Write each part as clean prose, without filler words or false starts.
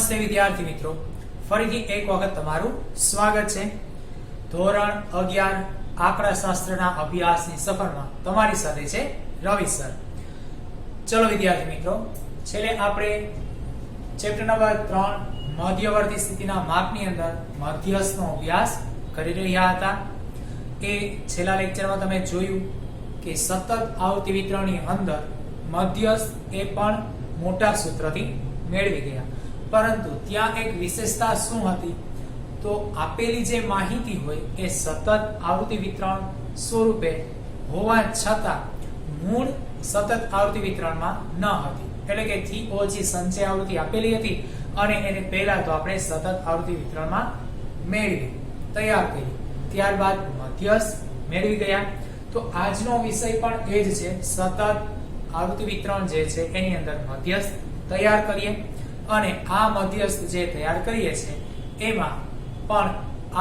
નમસ્તે વિદ્યાર્થી મિત્રો, ફરીથી એક વખત તમારું સ્વાગત છે. ધોરણ 11 આંકડાશાસ્ત્રના અભ્યાસની સફરમાં તમારી સાથે છે રવિ સર. ચલો વિદ્યાર્થી મિત્રો, છેલ્લે આપણે ચેપ્ટર નંબર 3 મધ્યવર્તી સ્થિતિના માપની અંદર મધ્યસ્થનો અભ્યાસ કરી રહ્યા હતા. એ છેલ્લા લેક્ચરમાં તમે જોયું કે સતત આવતી વિતરણની અંદર મધ્યસ્થ એ પણ મોટા સૂત્રથી મેળવી ગયા, પરંતુ ત્યાં એક વિશેષતા શું હતી? તો આપેલી જે માહિતી હોય એ સતત આવૃત્તિ વિતરણ સ્વરૂપે હોવા છતાં મૂળ સતત આવૃત્તિ વિતરણમાં ન હતી. એટલે કે થી ઓછી સંચય આવૃત્તિ આપેલી હતી અને એને પહેલા તો આપણે સતત આવૃત્તિ વિતરણમાં મેળવી તૈયાર કરી, ત્યારબાદ મધ્યસ્થ મેળવી ગયા. તો આજનો વિષય પણ એ જ છે, સતત આવૃત્તિ વિતરણ જે છે એની અંદર મધ્યસ્થ તૈયાર કરીએ. અને આ મધ્યસ્થ જે તૈયાર કરીએ છીએ એમાં પણ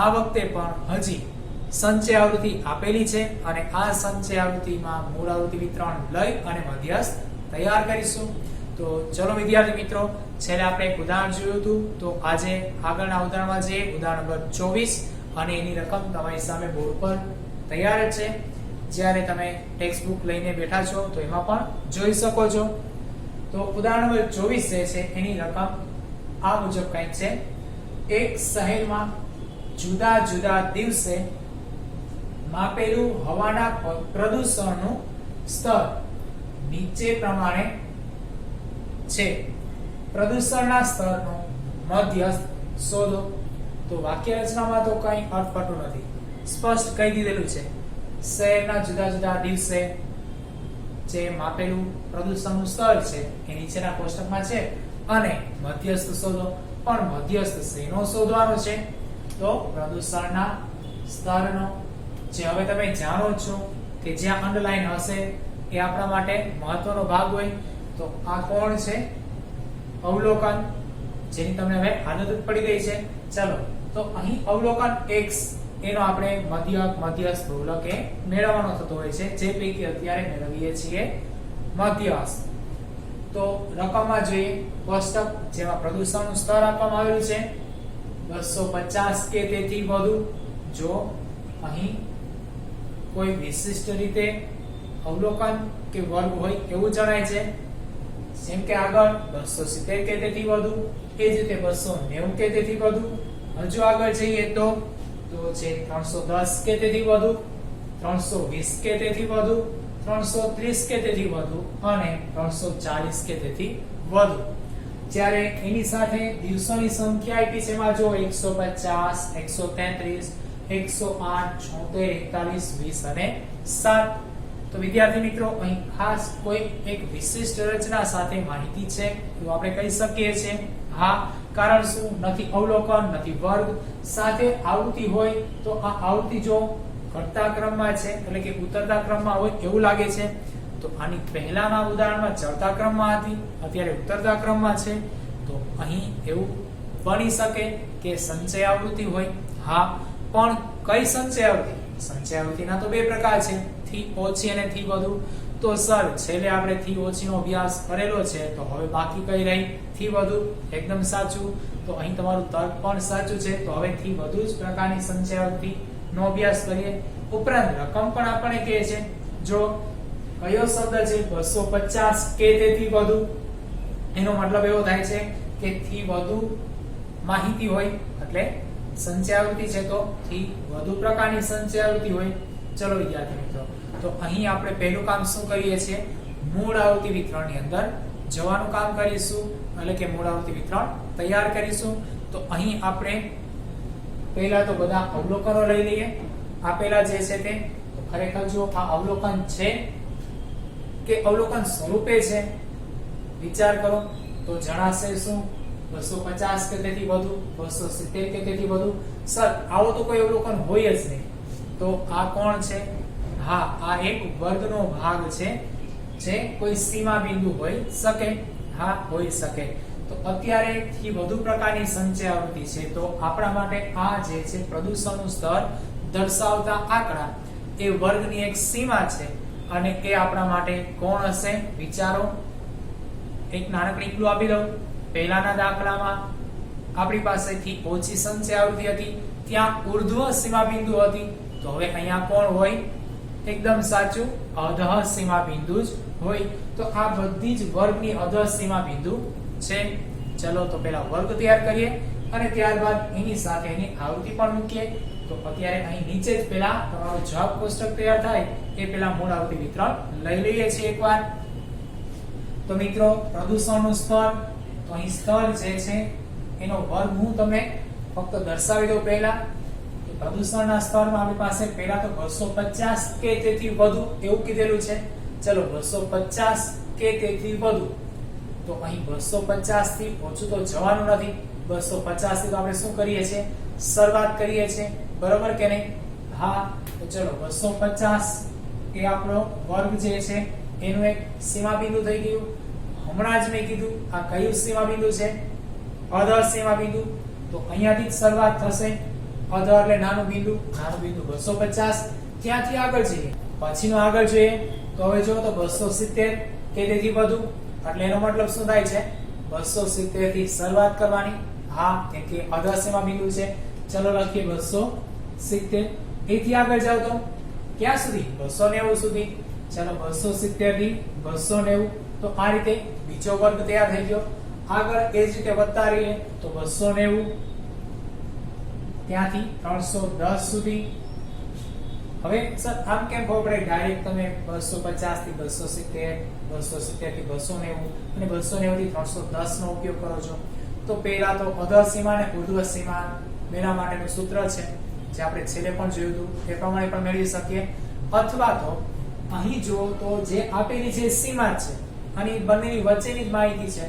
આ વખતે પણ હજી સંચય આવૃત્તિ આપેલી છે અને આ સંચય આવૃત્તિમાં મૂળ આવૃત્તિ વિતરણ લઈ અને મધ્યસ્થ તૈયાર કરીશું. તો ચલો વિદ્યાર્થી મિત્રો, છેલ્લે આપણે એક ઉદાહરણ જોયું હતું. તો આજે આગળના ઉદાહરણમાં જઈએ, ઉદાહરણ નંબર 24, અને એની રકમ તમારી સામે બોર્ડ પર તૈયાર જ છે. જ્યારે તમે ટેક્સ્ટ બુક લઈને બેઠા છો તો એમાં પણ જોઈ શકો છો. તો ઉદાહરણ નંબર 24 જે છે એની રકમ આ મુજબ કંઈક છે. એક શહેરમાં જુદા જુદા દિવસે માપેલું હવાના પ્રદૂષણનું સ્તર નીચે પ્રમાણે છે. પ્રદૂષણના સ્તરનો મધ્યસ્થ શોધો. તો વાક્ય રચનામાં તો કંઈ અટપટું નથી, સ્પષ્ટ કહી દીધેલું છે. શહેરના જુદા જુદા દિવસે જે માપેલું પ્રદૂષણનું સ્તર છે એ નીચેના કોષ્ટકમાં છે અને મધ્યસ્થ શોધો. પણ મધ્યસ્થ શેનો શોધવાનો છે? તો પ્રદૂષણના સ્તરનો. જે હવે તમે જાણો છો કે જ્યાં અંડરલાઈન હશે એ આપણા માટે મહત્વનો ભાગ હોય. તો આ કોણ છે? અવલોકન, જેની તમને હવે આદત પડી ગઈ છે. ચલો, તો અહીં અવલોકન x એનો આપણે મધ્યસ્થ બહુલક એ મેળવવાનો થતો હોય છે, જે પૈકી અત્યારે મેળવીએ છીએ મધ્યસ્થ. તો રકમમાં જોઈએ, કોષ્ટક જેમાં પ્રદૂષણનું સ્તર આપવામાં આવેલું છે 250 કે તેથી વધુ. જો અહીં કોઈ વિશિષ્ટ રીતે અવલોકન કે વર્ગ હોય એવું જણાય છે, જેમ કે આગળ 270 કે તેથી વધુ, એ જ રીતે 290 કે તેથી વધુ. હજુ આગળ જઈએ તો છે 310 કે તેથી વધુ, 320 કે તેથી વધુ, 330 કે તેથી વધુ અને 340 કે તેથી વધુ. જ્યારે એની સાથે દિવસોની સંખ્યા આપી છે, એમાં જો 150, 133, 108, 76, 41, 20 અને 7. તો વિદ્યાર્થી મિત્રો, અહીં ખાસ કોઈ એક વિશિષ્ટ રચના સાથે માહિતી છે તો આપણે કહી શકીએ છીએ હા. કારણ શું? નથી અવલોકન, નથી વર્ગ, સાથે આવૃત્તિ હોય તો આ આવૃત્તિ જો ઘટતા ક્રમમાં છે એટલે કે ઉતરતા ક્રમમાં હોય એવું લાગે છે. તો આની પહેલાના ઉદાહરણમાં ચડતા ક્રમમાં હતી, અત્યારે ઉતરતા ક્રમમાં છે. તો અહીં એવું બની શકે કે સંચય આવૃત્તિ હોય. હા, પણ કઈ સંચય આવૃત્તિ? સંચય આવૃત્તિના તો બે પ્રકાર છે, થી ઓછી અને થી વધુ. તો સર, છેલ્લે આપણે થી ઓછીનો અભ્યાસ કરેલો છે, તો હવે બાકી કઈ રહી? થી વધુ. એકદમ સાચું. તો અહીં તમારું તર્ક પણ સાચું છે. તો હવે થી વધુ જ પ્રકારની સંચય આવૃત્તિ નો અભ્યાસ કરીએ. ઉપરાંત રકમ પણ આપણને કહે છે, જો કયો શબ્દ છે 250 કે તેથી વધુ, એનો મતલબ એવો થાય છે કે થી વધુ માહિતી હોય એટલે સંચય આવૃત્તિ છે, તો થી વધુ પ્રકારની સંચય આવૃત્તિ હોય. ચલો વિદ્યાર્થી મિત્રો, તો અહીં આપણે પહેલું કામ શું કરીએ છીએ? મૂળ આવૃત્તિ વિતરણની અંદર જવાનું કામ કરીશું, એટલે કે મૂળ આવૃત્તિ વિતરણ તૈયાર કરીશું. તો અહીં આપણે પહેલા તો બધા અવલોકનો લઈ લઈએ. આપેલા જે છે તે ખરેખર જો આ અવલોકન છે કે અવલોકન સ્વરૂપે છે, વિચાર કરો તો જણાશે શું? 250 કે તેથી વધુ, 270 કે તેથી વધુ. સર, આવો તો કોઈ અવલોકન હોય જ નહીં. તો આ કોણ છે? હા, આ એક વર્ગનો ભાગ છે, જે કોઈ સીમા બિંદુ હોઈ શકે. હા, હોઈ શકે. તો અત્યારે થી વધુ પ્રકારની સંચય આવૃત્તિ છે, તો આપણા માટે આ જે છે પ્રદૂષણનું સ્તર દર્શાવતા આંકડા એ વર્ગની એક સીમા છે અને એ આપણા માટે કોણ હશે? વિચારો. એક નાનકડી ક્લુ આપી દઉં. પહેલાના દાખલામાં આપણી પાસેથી ઓછી સંચય આવૃત્તિ હતી, ત્યાં ઉર્ધ્વ સીમા બિંદુ હતી. તો હવે અહીંયા કોણ હોય? એકદમ સાચું, અધઃ સીમા બિંદુ જ હોય. તો આ બધી જ વર્ગની અધઃ સીમા બિંદુ છે. ચલો તો પેલા વર્ગ તૈયાર કરીએ અને ત્યારબાદ એની સાથે એની આવૃત્તિ પણ મૂકીએ. તો અત્યારે અહીં નીચે જ પેલા તમારો જવાબ કોષ્ટક તૈયાર થાય એ પેલા મૂળ આવૃત્તિ વિતરણ લઈ લઈએ છીએ એકવાર. તો મિત્રો પ્રદૂષણનું સ્તર, તો અહીં સ્તર જે છે એનો વર્ગ હું તમને ફક્ત દર્શાવી દઉં પહેલા. તો પ્રદૂષણના સ્તરમાં આપણી પાસે પહેલા તો 250 કે તેથી વધુ એવું કીધેલું છે. ચલો 250 કે તેથી વધુ. તો અહીં 250 થી ઓછું તો જવાનું નથી. 250 થી તો આપણે શું કરીએ છીએ? શરૂઆત કરીએ છીએ, બરોબર કે નહીં? હા. તો ચલો 250 એ આપણો વર્ગ જે છે એનું એક સીમા બિંદુ થઈ ગયું. હમણાં જ મેં કીધું આ કયું સીમા બિંદુ છે? અધર સીમા બિંદુ. તો અહીંયાથી જ શરૂઆત થશે. અધર એટલે નાનું બિંદુ 250. ત્યાંથી આગળ જઈએ, પછીનો આગળ જોઈએ તો હવે જો તો 270 કે તેથી વધુ. એટલે એનો મતલબ શું થાય છે? 270 થી શરૂઆત કરવાની. હા, કેમ કે અધર સીમા બિંદુ છે. ચલો લખીએ 270. એથી આગળ જાવ તો ક્યાં સુધી? 290 સુધી. ચલો 270 થી 290. તો આ રીતે બીજો વર્ગ તૈયાર થઈ ગયો. આગળ એ જ રીતે વધતા રહીએ તો 290 ત્યાંથી 310 સુધી. હવે સર આમ કેમ ખબર પડે? ડાયરેક્ટ તમે 250 થી 270, 270 થી 290 અને 290 થી 310 નો ઉપયોગ કરો છો. તો પહેલા તો અધર સીમા અને ઉર્ધ્વ સીમા બેના માટેનું સૂત્ર છે જે આપણે છેલ્લે પણ જોયું હતું એ પ્રમાણે પણ મેળવી શકીએ. અથવા તો અહીં જો તો જે આપેલી જે સીમા છે અને બંનેની વચ્ચેની જ માહિતી છે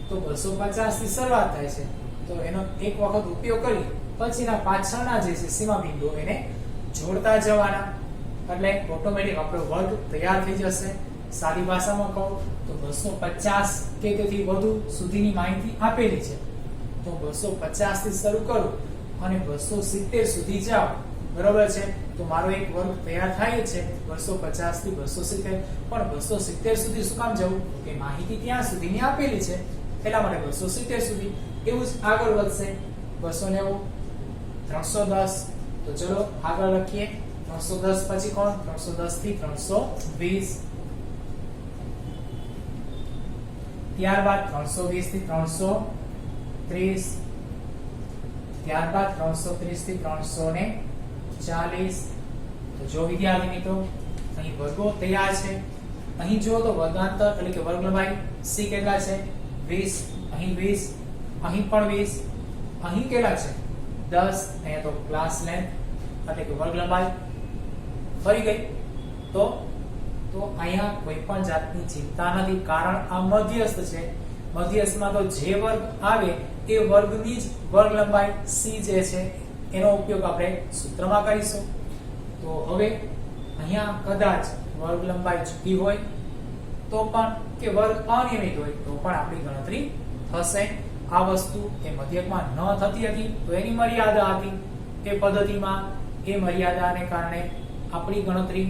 તો 250 થી શરૂઆત થાય છે. તો એનો એક વખત ઉપયોગ કરી પછીના પાછળના જે છે સીમા બિંદુઓ એને જોડતા જવાના. એટલે ઓટોમેટિક આપણો વર્ગ તૈયાર થઈ જશે. સાદી ભાષામાં કહું તો 250 કે તેથી વધુ સુધીની માહિતી આપેલી છે. તો 250 થી શરૂ કરું અને 270 સુધી જાવ, બરોબર છે? તો મારો એક વર્ગ તૈયાર થાય છે 250 થી 270. પણ 270 સુધી શું કામ જવું? કે માહિતી ત્યાં સુધીની આપેલી છે એટલા માટે 270 સુધી. એવું જ આગળ વધશે 290, 310. તો ચલો આગળ લખીએ. 310 પછી કોણ? 310 થી 320. ત્યારબાદ 320 થી 330. ત્યારબાદ 330 થી 340. તો જો વિદ્યાર્થી મિત્રો અહીં વર્ગો તૈયાર છે. અહીં જો તો વર્ગાંતર એટલે કે વર્ગ લંબાઈ c કેટલા છે? 20. અહીં 20, અહીં પણ 20. અહીં કેટલા છે? 10. અહીંયા તો ક્લાસ લેન્થ એટલે કે વર્ગ લંબાઈ ફરી ગઈ. તો અહીંયા કોઈ પણ જાતની ચિંતા નથી, કારણ આ મધ્યસ્થ છે. મધ્યસ્થમાં તો જે વર્ગ આવે એ વર્ગની જ વર્ગ લંબાઈ c જે છે એનો ઉપયોગ આપણે સૂત્રમાં કરીશું. તો હવે અહીંયા કદાચ વર્ગ લંબાઈ જુદી હોય તો પણ કે વર્ગ અનિયમિત હોય તો પણ આપણી ગણતરી થશે. આ વસ્તુ એ મધ્યકમાં ન થતી હતી તો એની મર્યાદા હતી એ પદ્ધતિમાં. એ મર્યાદાને કારણે આપણી ગણતરી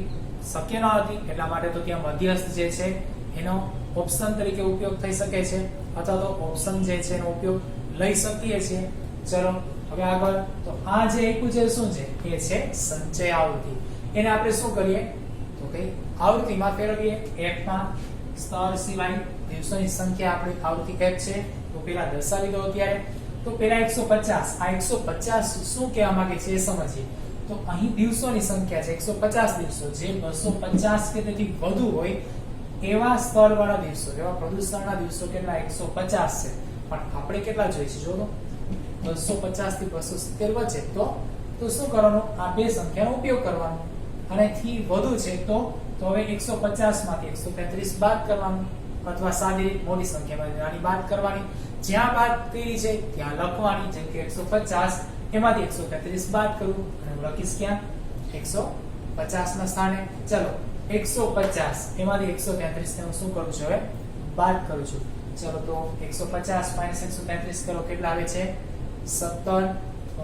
શક્ય ન હતી. એટલા માટે તો ત્યાં મધ્યસ્થ જે છે એનો ઓપ્શન તરીકે ઉપયોગ થઈ શકે છે, અથવા તો ઓપ્શન જે છે એનો ઉપયોગ લઈ શકીએ છીએ. ચલો હવે આગળ. તો આ જે આપ્યું છે શું છે? એ છે સંચય આવૃત્તિ. એને આપણે શું કરીએ તો કે આવૃત્તિમાં ફેરવીએ. f માં સ્તર સિવાય દિવસોની સંખ્યા આપણી આવૃત્તિ f છે તો પેલા દર્શાવી દો અત્યારે. તો પેલા 150. આ 150 શું કહેવા માંગે છે એ સમજીએ. તો અહીં દિવસોની સંખ્યા છે 150 દિવસો. જે 250 કે તેથી વધુ હોય એવા સ્તરવાળા દિવસો, એવા પ્રદૂષણના દિવસો કેટલા? 150 છે. પણ આપણે કેટલા જોઈએ છે? જો તો 250 થી 270 વચ્ચે. તો શું કરવાનું? આ બે સંખ્યાનો ઉપયોગ કરવાનો. અને થી વધુ છે તો હવે 150 માંથી 133 બાદ કરવાનું, અથવા સાદી મોટી સંખ્યામાંથી નાની બાદ કરવાની. જ્યાં બાદ કરી છે ત્યાં લખવાની. જેમ કે 150 એમાંથી 133 બાદ કરું અને હું લખીશ ક્યાં? 150 ના સ્થાને. ચલો 150 એમાંથી 133 ને હું શું કરું છું? હવે બાદ કરું છું. ચલો તો 150 - 133 કરો કેટલા આવે છે? 17.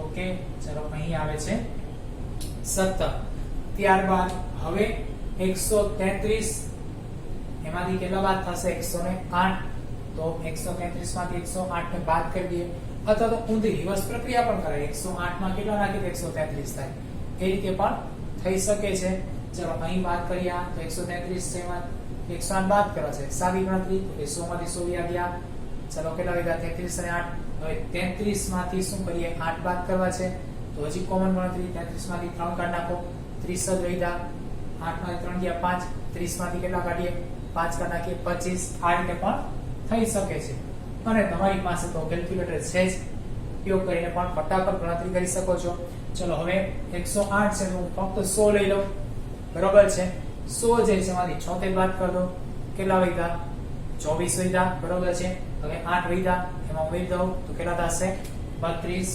ઓકે, ચલો અહીં આવે છે 17. ત્યારબાદ હવે 133 એમાંથી કેટલા બાદ થશે? 108. તો 133 માંથી 108 ને બાદ કરી દઈએ. અથવા તો ઊંધી રિવર્સ પ્રક્રિયા પણ કરાય. 108 માં કેટલા નાખીએ તો 133 થાય. એ રીતે પણ થઈ શકે છે. ચલો અહીં વાત કરીએ તો 133 છે એમાં 108 બાદ કરવા છે. સાદી ગણતરી તો કે 100 માંથી 100 વ્યા ગયા. ચલો કેટલા વધ્યા 33 અને 8. હવે 33 માંથી શું કરીએ 8 બાદ કરવા છે. તો હજી કોમન ગણતરી 33 માંથી 3 કાઢી નાખો. 30 જ વધ્યા. 8 માંથી 3 ગયા 5. 30 માંથી કેટલા કાઢીએ 5 કાઢી નાખીએ 25. આ રીતે પણ થઈ શકે છે. અને તમારી પાસે તો કેલ્ક્યુલેટર છે જ, ઉપયોગ કરીને પણ ફટાફટ ગણતરી કરી શકો છો. ચલો હવે 108 છે તો હું ફક્ત 100 લઈ લઉં. બરોબર છે. 100 જે છે એમાંથી 76 બાદ કરી દો. કેટલા વધ્યા 24 વધ્યા. બરોબર છે. હવે 8 વધ્યા એમાં ઉમેરી દઉં તો કેટલા થશે 32.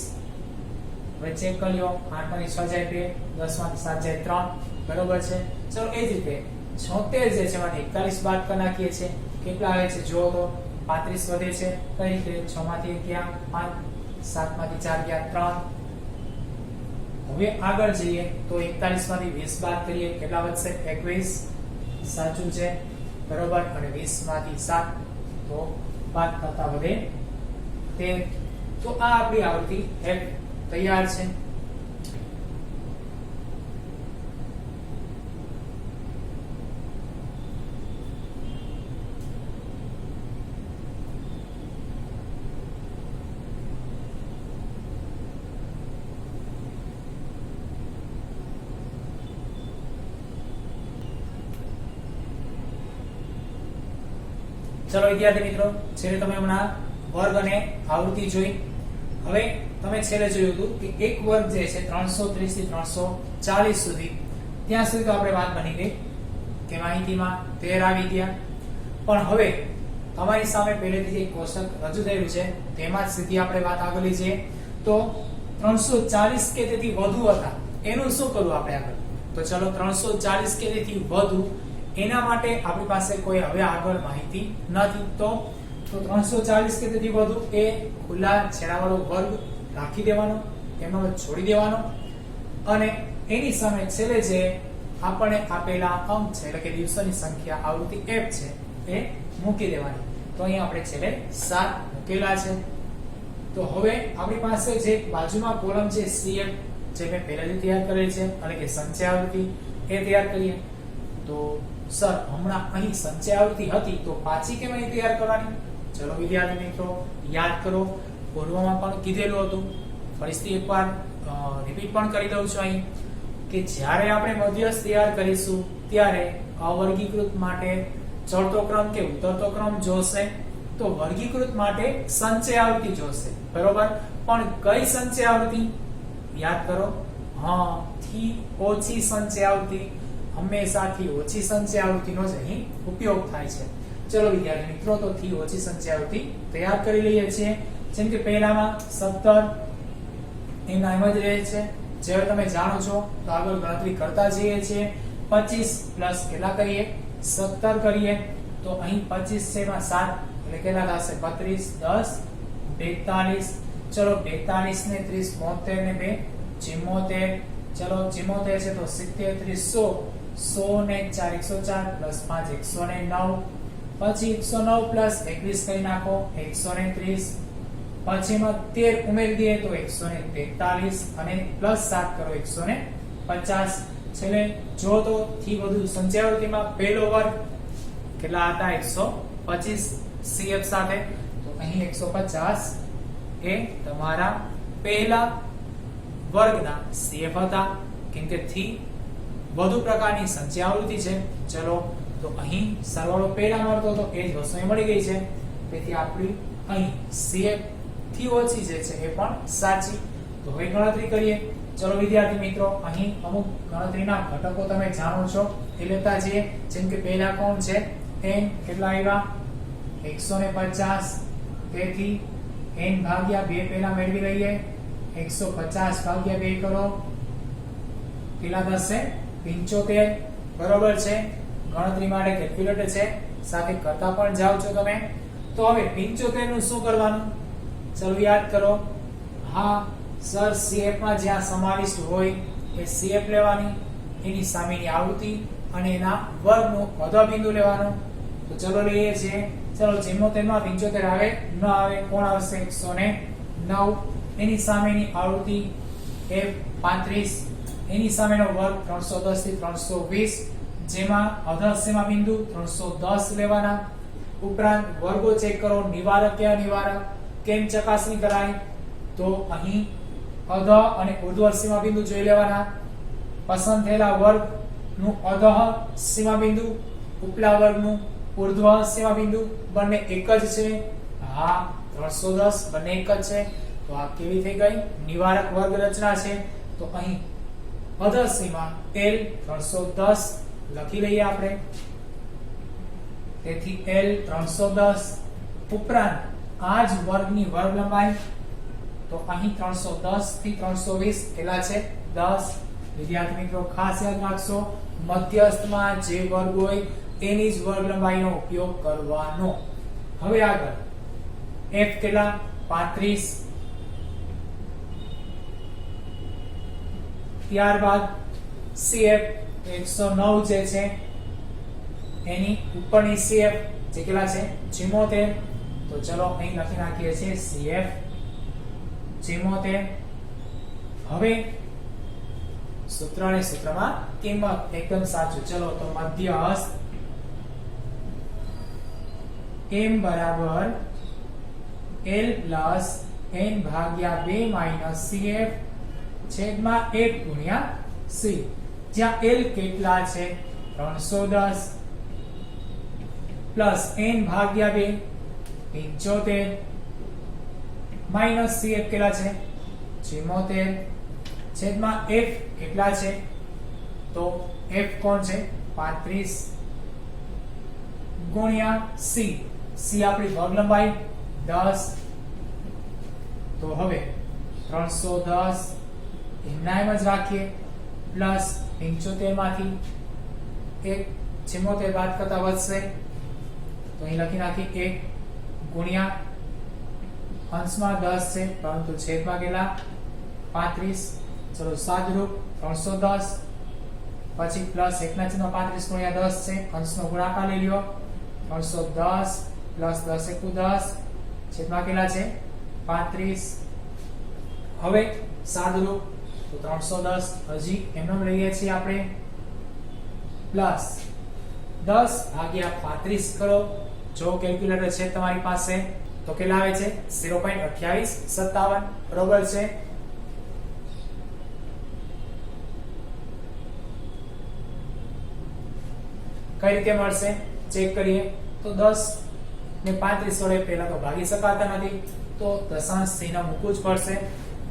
હવે ચેક કરી લો 8 માંથી 6 જાય 2, 10 માંથી 7 જાય 3. બરોબર છે. ચલો એ જ રીતે 76 જે છે એમાંથી 41 બાદ કરી નાખીએ છીએ. કેટલા આવે છે જો તો 35 વધે છે. કઈ રીતે 6 માંથી 1 ગયા 5, 7 માંથી 4 ગયા 3. હવે આગળ જઈએ તો 41 માંથી 20 બાદ કરીએ કેટલા વધશે 21. સાચું છે. બરોબર. અને 20 માંથી 7 તો બાદ કરતા વધે 13. તો આ આપણી આવૃત્તિ F તૈયાર છે. ચલો વિદ્યાર્થી મિત્રો, છેલ્લે તમે હમણાં વર્ગ અને આવૃત્તિ જોઈ. હવે તમે છેલ્લે જોયું હતું કે એક વર્ગ જે છે 330 થી 340 સુધી, ત્યાં સુધી તો આપણે વાત બની ગઈ કે માહિતીમાં 13 આવી ગયા. પણ હવે તમારી સામે પહેલેથી એક કોષ્ટક રજૂ થયેલું છે, તેમાં જ સીધી આપણે વાત આગળ લઈ જઈએ. તો 340 કે તેથી વધુ હતા એનું શું કરવું આપણે આગળ? તો ચલો 340 કે તેથી વધુ એના માટે આપણી પાસે કોઈ હવે આગળ માહિતી નથી. તો 340 કે તેથી વધુ એ ખુલ્લા છેડાવાળો વર્ગ રાખી દેવાનો, એનો છોડી દેવાનો અને એની સામે છેલ્લે જે આપણે આપેલા અંક છે એટલે કે દિવસોની સંખ્યા આવૃત્તિ f છે એ મૂકી દેવાની. તો અહીં આપણે છેલ્લે 7 મૂકેલા છે. તો હવે આપણી પાસે જે બાજુમાં કોલમ છે CF જે મેં પહેલાથી તૈયાર કરેલી છે એટલે કે સંચય આવૃત્તિ એ તૈયાર કરીએ. તો સર હમણાં અહીં સંચય આવૃત્તિ હતી તો પાછી કેમ અહીં તૈયાર કરવાની? ચલો વિદ્યાર્થી મિત્રો યાદ કરો, પૂર્વમાં પણ કીધેલું હતું, ફરીથી એકવાર રિપીટ પણ કરી દઉં છું અહીં કે જ્યારે આપણે મધ્યસ્થ તૈયાર કરીશું ત્યારે અવર્ગીકૃત માટે ચડતો ક્રમ કે ઉતરતો ક્રમ જોશે. તો વર્ગીકૃત માટે સંચય આવૃત્તિ જોશે. બરોબર. પણ કઈ સંચય આવૃત્તિ? યાદ કરો, હા, થી ઓછી સંચય આવૃત્તિ. હંમેશાથી ઓછી સંચય આવૃત્તિનો જ અહીં ઉપયોગ થાય છે. ચલો વિદ્યાર્થી મિત્રો, તો થી ઓછી સંચય આવૃત્તિ તૈયાર કરી લઈએ છીએ. જેમ કે પહેલામાં 17 એના એમ જ રહે છે. જે તમે જાણો છો તો આગળ ગણતરી કરતા જઈએ છીએ. 25 પ્લસ કેટલા કરીએ 17 કરીએ તો અહીં 25 છે એમાં 7 એટલે કેટલા થશે 32 10 42. ચલો 42 ને 30 72 ને 2 74. ચલો 74 છે તો 70 30 100 ને 4 104 પ્લસ 5 109. પછી 109 પ્લસ 21 કરી નાખો 130. પછી એમાં 13 ઉમેરી દઈએ તો 143 અને પ્લસ 7 કરો 150. છેલ્લે જો તો થી વધુ સંચય આવૃત્તિમાં પહેલો વર્ગ કેટલા હતા 125 CF સાથે. તો અહીં 150 એ તમારા પહેલા વર્ગના CF હતા કેમ કે થી વધુ પ્રકારની સંચય આવૃત્તિ છે. ચલો તો અહીં સરવાળો પહેલા મળતો તો એ જ વસ્તુ મળી ગઈ છે. તેથી આપણી અહીં CF થી ઓછી જે છે એ પણ સાચી. તો હવે ગણતરી કરીએ. ચલો વિદ્યાર્થી મિત્રો, અહીં અમુક ગણતરીના ઘટકો તમે જાણો છો એ લેતા જઈએ. જેમ કે પહેલા કોણ છે n કેટલા આવ્યા 150. તેથી n ભાગ્યા 2 પહેલા મેળવી લઈએ. 150 ભાગ્યા 2 કરો કેટલા થશે 75. બરોબર છે. ગણતરી માટે કેલ્ક્યુલેટર છે, સાથે કરતા પણ જાવ છો તમે. તો હવે 75 નું શું કરવાનું? ચલો યાદ કરો. હા સર, CF માં જ્યાં સમાવિષ્ટ હોય એ CF લેવાની, એની સામેની આવૃત્તિ અને એના વર્ગનું મધ્યબિંદુ લેવાનું. તો ચલો લઈએ છીએ. ચલો 74 માં 75 આવે ન આવે? કોણ આવશે 109. 9 એની સામેની આવૃત્તિ f35 એની સામેનો વર્ગ 310 થી 320 જેમાં અધરસીમા બિંદુ 310 લેવાના ઉપરાંત વર્ગો ચેક કરો નિવારક કે અનિવારક કેમ ચકાસણી કરાય તો અહીં અધઃ અને ઉર્ધ્વ સીમા બિંદુ જોઈ લેવાના પસંદ થયેલા વર્ગ નું અધઃ સીમા બિંદુ ઉપલા વર્ગનું ઉર્ધ્વ સીમા બિંદુ બંને એક જ છે હા 310 બંને એક જ છે તો આ કેવી થઈ ગઈ નિવારક વર્ગ રચના છે તો અહીં અધઃ સીમા L 310 લખી લઈએ આપણે તેથી L 310 ઉપરાંત આ જ વર્ગની વર્ગ લંબાઈ તો અહીં 310 થી 320 કેટલા છે 10 વિદ્યાર્થી મિત્રો ખાસ યાદ રાખશો મધ્યસ્થમાં જે વર્ગ હોય એની જ વર્ગ લંબાઈનો ઉપયોગ કરવાનો હવે આગળ f કેટલા 35 ત્યારબાદ CF 109 જે છે એની ઉપરની CF જે કેટલા છે 74 તો ચલો અહીં લખી નાખીએ છીએ CF 74 હવે સૂત્રમાં કિંમત એકદમ સાચું ચલો તો મધ્યસ્થ m બરાબર L પ્લસ n ભાગ્યા 2 માઈનસ CF છેદમાં 1 ગુણ્યા C જ્યાં L કેટલા છે 310 પ્લસ n ભાગ્યા 2 75 માઈનસ CF કેટલા છે 74 છેદમાં F કેટલા છે તો F કોણ છે 35 ગુણ્યા C આપણી વર્ગ લંબાઈ 10 તો હવે 310 એમના એમ જ રાખીએ પ્લસ 75 માંથી 76 બાદ કરતા વધશે તો અહીં લખી નાખી 1 ગુણ્યા અંશમાં 10 છે પરંતુ છેદમાં કેટલા 35 ચલો સાદરૂપ 310 પછી પ્લસ 1/35 ગુણ્યા 10 છે અંશનો ગુણાકાર લઈ લ્યો 310 પ્લસ 10 * 10 છેદમાં કેટલા છે 35 હવે સાદરૂપ તો 310 હજી એમનો લઈએ છીએ આપણે પ્લસ 10 ભાગ્યા 35 કરો જો કેલ્ક્યુલેટર છે તમારી પાસે તો કેટલા આવે છે 0.2857 બરોબર છે કઈ રીતે મળશે ચેક કરીએ તો 10 ને 35 વડે પહેલા તો ભાગી શકાતા નથી તો દશાંશ ચિહ્ન મૂકવું જ પડશે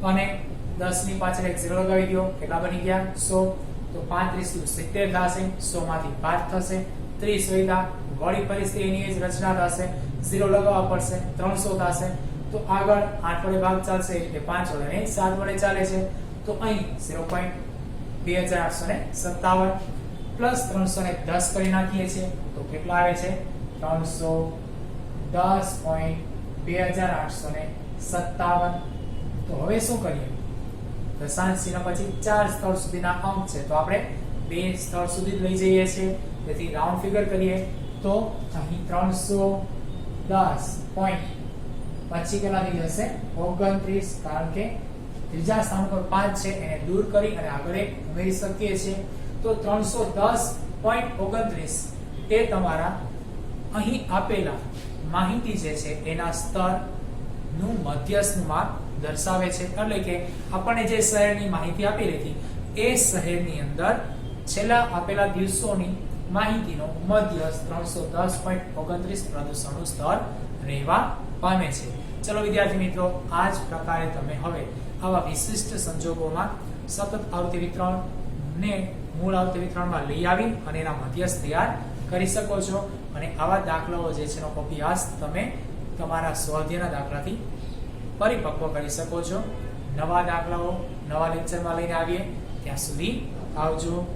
અને 10 ની પાછળ એક 0 લગાવી દો કેટલા બની ગયા 100 તો 35 નું 70 થશે 100 માંથી 5 થશે 30 વધ્યા વળી ફરીથી એની જ રચના થશે 0 લગાવવા પડશે 300 થશે તો આગળ 8 વડે ભાગ ચાલશે એ રીતે 5 વડે નહીં 7 વડે ચાલે છે તો અહીં 0.2857 પ્લસ 310 કરી નાખીએ છીએ તો કેટલા આવે છે 310.2857 તો હવે શું કરીએ દશાંશ ચિહ્ન પછી 4 સ્થળ સુધીના અંક છે તો આપણે 2 સ્થળ સુધી લઈ જઈએ છીએ તેથી રાઉન્ડ ફિગર કરીએ તો અહીં 310 પોઈન્ટ પછી કેટલા થઈ જશે 29 કારણ કે ત્રીજા સ્થાન પર 5 છે એને દૂર કરી અને આગળ એક ઉમેરી શકીએ છીએ તો 310.29 એ તમારા અહીં આપેલા માહિતી જે છે એના સ્તર નું મધ્યસ્થ માપ દર્શાવે છે એટલે કે આપણને જે શહેરની માહિતી આપેલી હતી એ શહેરની અંદર છેલ્લા આપેલા દિવસોની માહિતીનો મધ્યસ્થ 310.29 પ્રદૂષણનું સ્તર રહેવા પામે છે ચલો વિદ્યાર્થી મિત્રો આ જ પ્રકારે તમે હવે આવા વિશિષ્ટ સંજોગોમાં સતત આવૃત્તિ વિતરણ ને મૂળ આવૃત્તિ વિતરણમાં લઈ આવી અને એના મધ્યસ્થ તૈયાર કરી શકો છો અને આવા દાખલાઓ જે છે એનો અભ્યાસ તમે તમારા સ્વાધ્યાયના દાખલાથી પરિપક્વ કરી શકો છો નવા દાખલાઓ નવા લેક્ચરમાં લઈને આવીએ ત્યાં સુધી આવજો